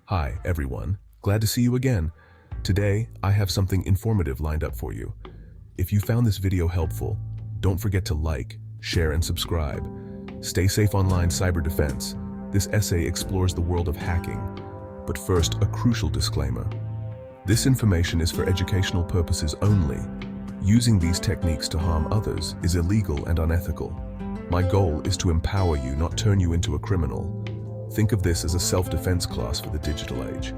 Hi, everyone. Glad to see you again. Today, I have something informative lined up for you. If you found this video helpful, don't forget to like, share, and subscribe. Stay safe online cyber defense. This essay explores the world of hacking. But first, a crucial disclaimer. This information is for educational purposes only. Using these techniques to harm others is illegal and unethical. My goal is to empower you, not turn you into a criminal. Think of this as a self-defense class for the digital age.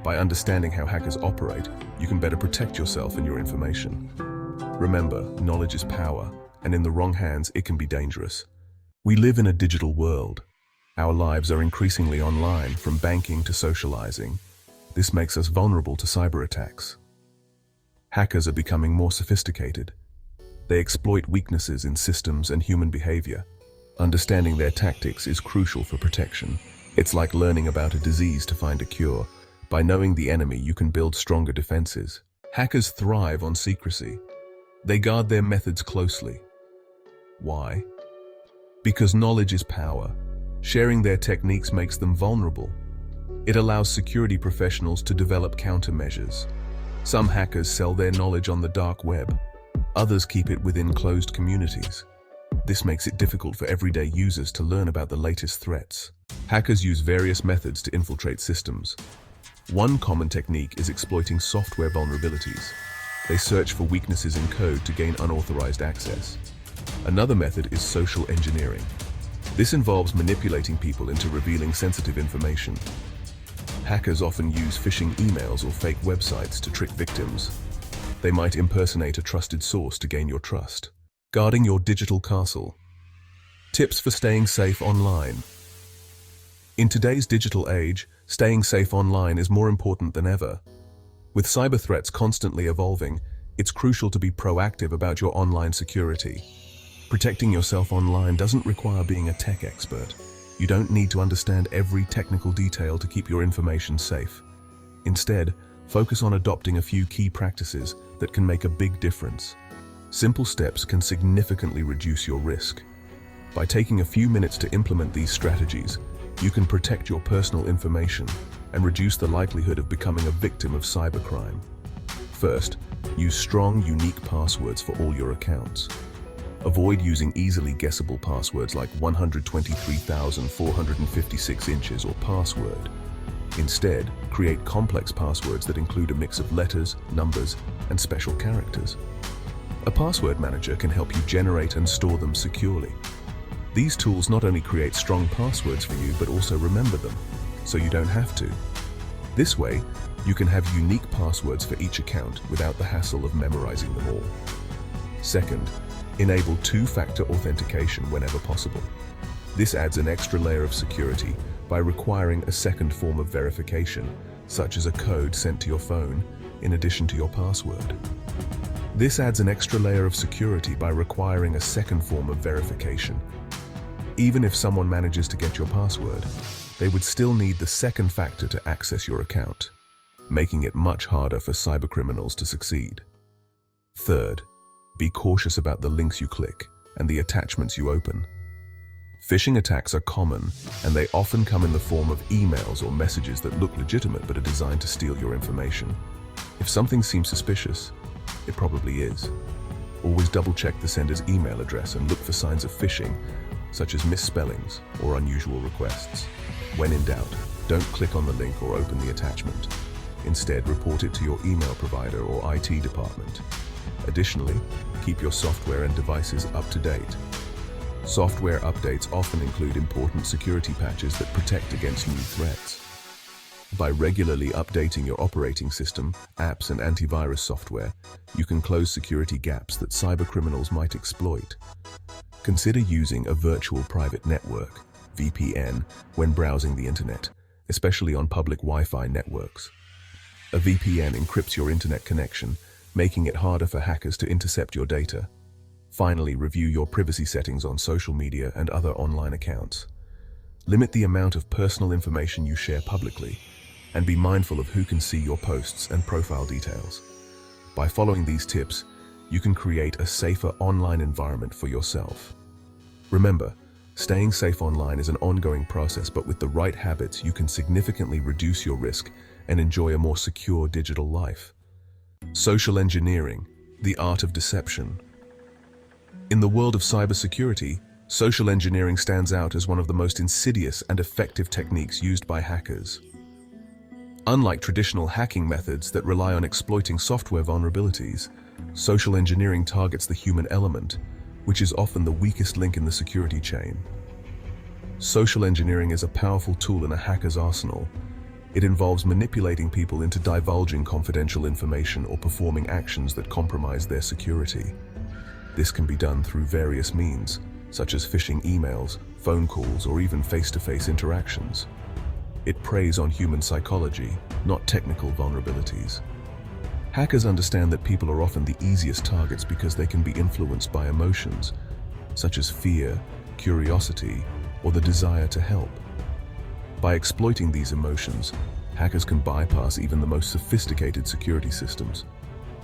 By understanding how hackers operate, you can better protect yourself and your information. Remember, knowledge is power, and in the wrong hands, it can be dangerous. We live in a digital world. Our lives are increasingly online, from banking to socializing. This makes us vulnerable to cyber attacks. Hackers are becoming more sophisticated. They exploit weaknesses in systems and human behavior. Understanding their tactics is crucial for protection. It's like learning about a disease to find a cure. By knowing the enemy, you can build stronger defenses. Hackers thrive on secrecy. They guard their methods closely. Why? Because knowledge is power. Sharing their techniques makes them vulnerable. It allows security professionals to develop countermeasures. Some hackers sell their knowledge on the dark web. Others keep it within closed communities. This makes it difficult for everyday users to learn about the latest threats. Hackers use various methods to infiltrate systems. One common technique is exploiting software vulnerabilities. They search for weaknesses in code to gain unauthorized access. Another method is social engineering. This involves manipulating people into revealing sensitive information. Hackers often use phishing emails or fake websites to trick victims. They might impersonate a trusted source to gain your trust. Guarding your digital castle. Tips for staying safe online. In today's digital age, staying safe online is more important than ever. With cyber threats constantly evolving, it's crucial to be proactive about your online security. Protecting yourself online doesn't require being a tech expert. You don't need to understand every technical detail to keep your information safe. Instead, focus on adopting a few key practices that can make a big difference. Simple steps can significantly reduce your risk. By taking a few minutes to implement these strategies, you can protect your personal information and reduce the likelihood of becoming a victim of cybercrime. First, use strong, unique passwords for all your accounts. Avoid using easily guessable passwords like 123,456 inches or password. Instead, create complex passwords that include a mix of letters, numbers, and special characters. A password manager can help you generate and store them securely. These tools not only create strong passwords for you, but also remember them, so you don't have to. This way, you can have unique passwords for each account without the hassle of memorizing them all. Second, enable two-factor authentication whenever possible. This adds an extra layer of security by requiring a second form of verification, such as a code sent to your phone in addition to your password. This adds an extra layer of security by requiring a second form of verification. Even if someone manages to get your password, they would still need the second factor to access your account, making it much harder for cybercriminals to succeed. Third, be cautious about the links you click and the attachments you open. Phishing attacks are common, and they often come in the form of emails or messages that look legitimate but are designed to steal your information. If something seems suspicious, it probably is. Always double-check the sender's email address and look for signs of phishing, such as misspellings or unusual requests. When in doubt, don't click on the link or open the attachment. Instead, report it to your email provider or IT department. Additionally, keep your software and devices up to date. Software updates often include important security patches that protect against new threats. By regularly updating your operating system, apps, and antivirus software, you can close security gaps that cybercriminals might exploit. Consider using a virtual private network, VPN, when browsing the internet, especially on public Wi-Fi networks. A VPN encrypts your internet connection, making it harder for hackers to intercept your data. Finally, review your privacy settings on social media and other online accounts. Limit the amount of personal information you share publicly, and be mindful of who can see your posts and profile details. By following these tips, you can create a safer online environment for yourself. Remember, Staying safe online is an ongoing process, but with the right habits, you can significantly reduce your risk and enjoy a more secure digital life. Social engineering, the art of deception. In the world of cybersecurity, social engineering stands out as one of the most insidious and effective techniques used by hackers. Unlike traditional hacking methods that rely on exploiting software vulnerabilities, social engineering targets the human element, which is often the weakest link in the security chain. Social engineering is a powerful tool in a hacker's arsenal. It involves manipulating people into divulging confidential information or performing actions that compromise their security. This can be done through various means, such as phishing emails, phone calls, or even face-to-face interactions. It preys on human psychology, not technical vulnerabilities. Hackers understand that people are often the easiest targets because they can be influenced by emotions, such as fear, curiosity, or the desire to help. By exploiting these emotions, hackers can bypass even the most sophisticated security systems.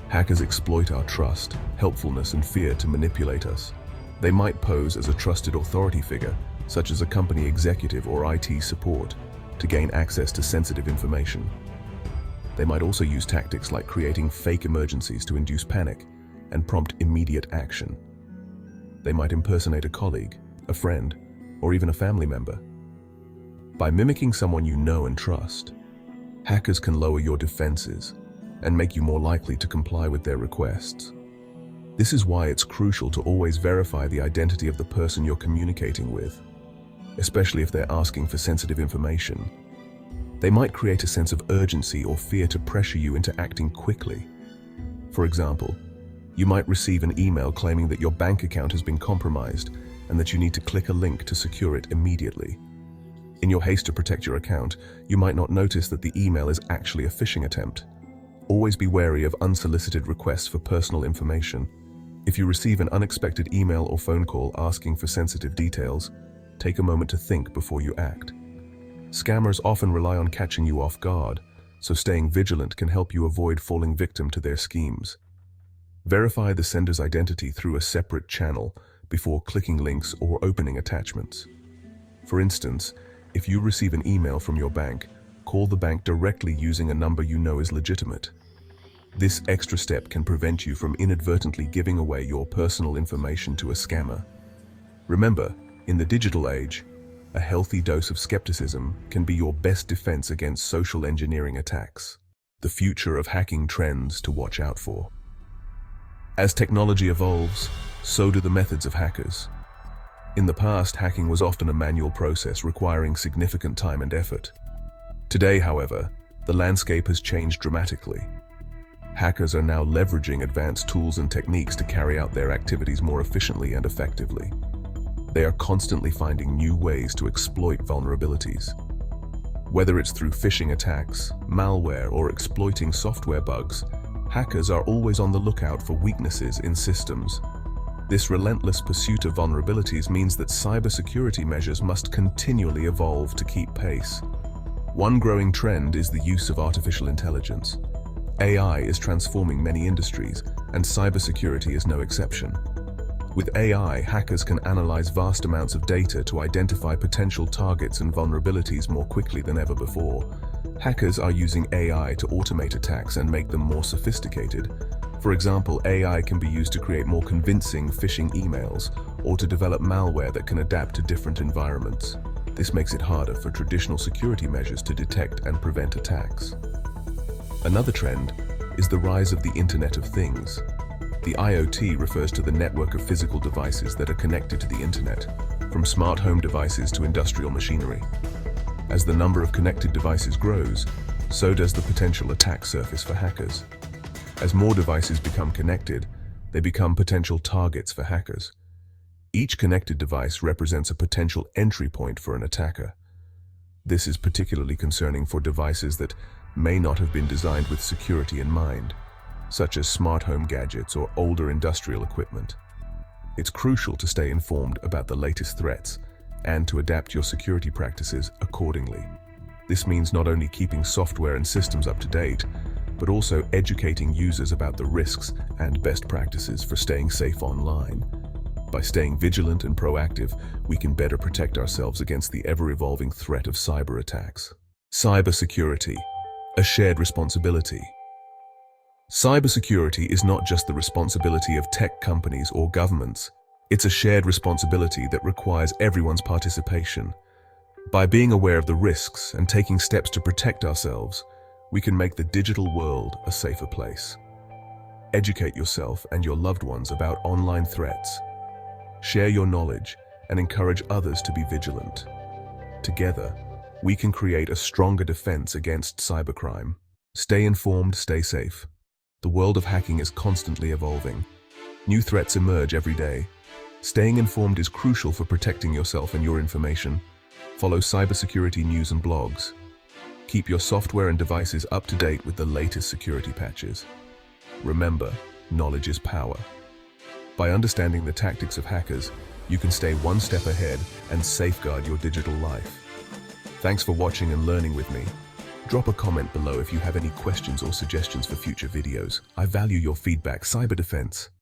Hackers exploit our trust, helpfulness, and fear to manipulate us. They might pose as a trusted authority figure, such as a company executive or IT support, to gain access to sensitive information. They might also use tactics like creating fake emergencies to induce panic and prompt immediate action. They might impersonate a colleague, a friend, or even a family member. By mimicking someone you know and trust, hackers can lower your defenses and make you more likely to comply with their requests. This is why it's crucial to always verify the identity of the person you're communicating with, especially if they're asking for sensitive information. They might create a sense of urgency or fear to pressure you into acting quickly. For example, you might receive an email claiming that your bank account has been compromised and that you need to click a link to secure it immediately. In your haste to protect your account, you might not notice that the email is actually a phishing attempt. Always be wary of unsolicited requests for personal information. If you receive an unexpected email or phone call asking for sensitive details, take a moment to think before you act. Scammers often rely on catching you off guard, so staying vigilant can help you avoid falling victim to their schemes. Verify the sender's identity through a separate channel before clicking links or opening attachments. For instance, if you receive an email from your bank, call the bank directly using a number you know is legitimate. This extra step can prevent you from inadvertently giving away your personal information to a scammer. Remember, in the digital age, a healthy dose of skepticism can be your best defense against social engineering attacks. The future of hacking trends to watch out for. As technology evolves, so do the methods of hackers. In the past, hacking was often a manual process requiring significant time and effort. Today, however, the landscape has changed dramatically. Hackers are now leveraging advanced tools and techniques to carry out their activities more efficiently and effectively. They are constantly finding new ways to exploit vulnerabilities. Whether it's through phishing attacks, malware, or exploiting software bugs, hackers are always on the lookout for weaknesses in systems. This relentless pursuit of vulnerabilities means that cybersecurity measures must continually evolve to keep pace. One growing trend is the use of artificial intelligence. AI is transforming many industries, and cybersecurity is no exception. With AI, hackers can analyze vast amounts of data to identify potential targets and vulnerabilities more quickly than ever before. Hackers are using AI to automate attacks and make them more sophisticated. For example, AI can be used to create more convincing phishing emails or to develop malware that can adapt to different environments. This makes it harder for traditional security measures to detect and prevent attacks. Another trend is the rise of the Internet of Things. The IoT refers to the network of physical devices that are connected to the internet, from smart home devices to industrial machinery. As the number of connected devices grows, so does the potential attack surface for hackers. As more devices become connected, they become potential targets for hackers. Each connected device represents a potential entry point for an attacker. This is particularly concerning for devices that may not have been designed with security in mind, such as smart home gadgets or older industrial equipment. It's crucial to stay informed about the latest threats and to adapt your security practices accordingly. This means not only keeping software and systems up to date, but also educating users about the risks and best practices for staying safe online. By staying vigilant and proactive, we can better protect ourselves against the ever-evolving threat of cyber attacks. Cybersecurity, a shared responsibility. Cybersecurity is not just the responsibility of tech companies or governments. It's a shared responsibility that requires everyone's participation. By being aware of the risks and taking steps to protect ourselves, we can make the digital world a safer place. Educate yourself and your loved ones about online threats. Share your knowledge and encourage others to be vigilant. Together, we can create a stronger defense against cybercrime. Stay informed, stay safe. The world of hacking is constantly evolving. New threats emerge every day. Staying informed is crucial for protecting yourself and your information. Follow cybersecurity news and blogs. Keep your software and devices up to date with the latest security patches. Remember, knowledge is power. By understanding the tactics of hackers, you can stay one step ahead and safeguard your digital life. Thanks for watching and learning with me. Drop a comment below if you have any questions or suggestions for future videos. I value your feedback. Cyber defense.